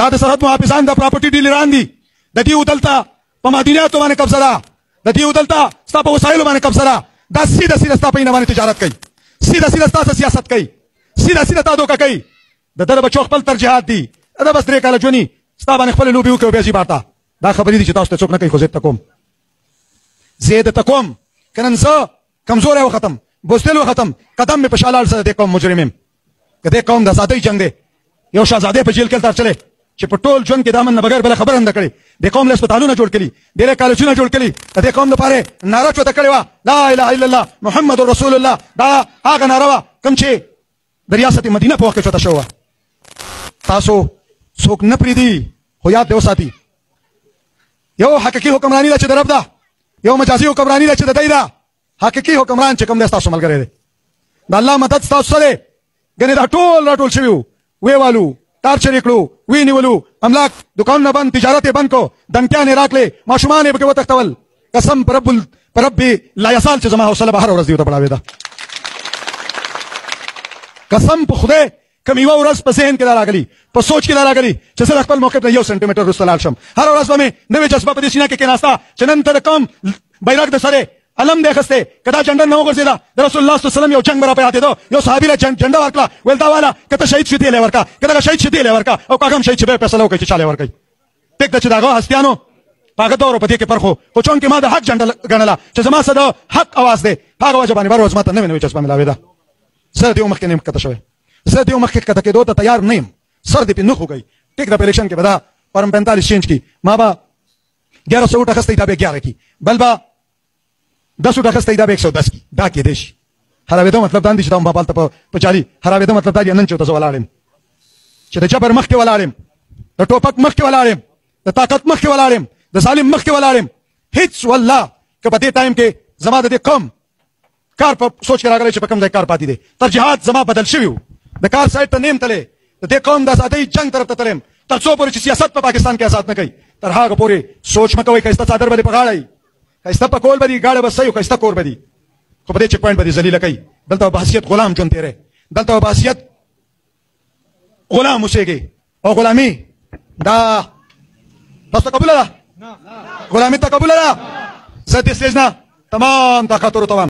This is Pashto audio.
دا د سرحد محافظان د پراپرټي ډیلران دي د دې ودلته په مدیناتو باندې قبضه ده د دې ودلته ستا په وسایلو باندې قبضه ده دا سیده سیده ستا په اینه باندې تجارت کوي سیده سیده ستا سیاست کوي سیده سیده تا دوکه کوي د ده د بچو خپل ترجیحات دي دا بس 3 کاله ژوندي ستا باندې خپلې لوبې وکړي او بیا ځي بار ته دا خبرې دي چې تاسو ته څوک نه کوي خو زه ته کوم زه یې درته کوم که نن زه کمزوری وختم بوستل وختم قدم مې په شا لاړ سره د دې قوم مجرم یم که دې قوم د ازادۍ جنګ دی یو شهزادی په جیل کې ترچلی چې په ټول ژوند کې د امن نه بغیر بله خبره هم نه کړې دې قوم له هسپتالونه جوړ کړي دې له کالجونه جوړ کړي د دې قوم لپاره ناره چوته کړې وه لا اله الا الله محمد رسول الله دا هغه ناره وه کوم چې د ریاست مدینه په وخت کې چوته شوې وه تاسو څوک نه پرېږدي خو یاد دې وساتي یو حقیقي حکمراني ده چې د رب ده یو مجازي حکمراني ده چې د دی ده حقیقي حکمران چې کوم دی ستاسو ملګری دی د الله مدد ستاسو سره دی ګنې دا ټول راټول شوي وو ویې والو ټارچر یې کړو ویې نیولو املاک دوکانونه بند تجارت یې بند کړو دنګتیان یې راکړې ماشومان یې پکې وتښتول قسم په رب لایسال چې زما حوصله به هره ورځ دې ورته پړاوېده قسم په خدای کوم یوه ورځ په ذهن کې دا راغلي په سوچ کې دا راغلي چې زه د خپل موقف نه 1 سنټیمټر وروسته لاړ شم هره ورځ به مې نوې جذبه په دې سینه کې کېناسته چې نن ته د قوم بیرغ د سره علم دی اخیستی که دا جنډه نه وغورځېده د رسول الله صلی الله علیه وسلم یو جنګ به راپه یادېده یو صحابي له جنډه ورکړه ویل دا واله که ته شهید شې دې له یې ورکړه که دغه شهید شې دې له یې ورکړه او که هغه هم شهید شي بیا یې فیصله وکړئ چې چا له یې ورکوئ ټیک ده چې د هغه هستیانو په هغه دور په دې کې فرق خو چونکې ما د حق جنډه ګڼله چې زما څه د حق اواز دی په هغه وجه باندې بر ورځ ما ته نوې نوې جذبه ملاوېده زه د یو مخکې نه یم ښکته شوی زه د یو مخکې ښکته کېدو ته تیار نه یم سر دې پې نه خوږئ ټیک ده په الیکشن کې به دا فارم 45 چینج کړي ما به 1100 ووټ اخیستی دا به 11 کړي بل به 10 وټ اخیستی دا به 110 کړي دا کېدی شي حراوېدو مطلب دا دی چې دا ما هلته په چالي حراوېدو مطلب دا دی نن چې ورته زه ولاړ یم چې د جبر مخکې ولاړ یم د ټوپک مخکې ولاړ یم د طاقت مخکې ولاړ یم د ظالم مخکې ولاړ یم هېڅ والله که په دې ټایم کې زما د دې قوم کار په سوچ کې راغلی چې په کوم ځای کار پاتې دی ترجیحات زما بدل شوي وو د کار سایډ ته نه یم تللی د دې قوم د ازادۍ جنګ طرف ته تللی یم تر څو پورې چې سیاست په پاکستان کې آزاد نه کوي تر هغه پورې سوچ مه کوئ ښایسته څادر به دې په غاړه وي ښایسته پکول به دي ګاډه به صحیح و ښایسته کور به دي خو په دې چیک پوینټ به دې ذلیله کوي دلته به حیثیت غلام ژوند تېری دلته به حیثیت غلام اوسېږي او غلامي دا تاسو ته قبوله ده غلامي ته قبوله ده زه دې سټیج نه تمام طاقت ورته وایم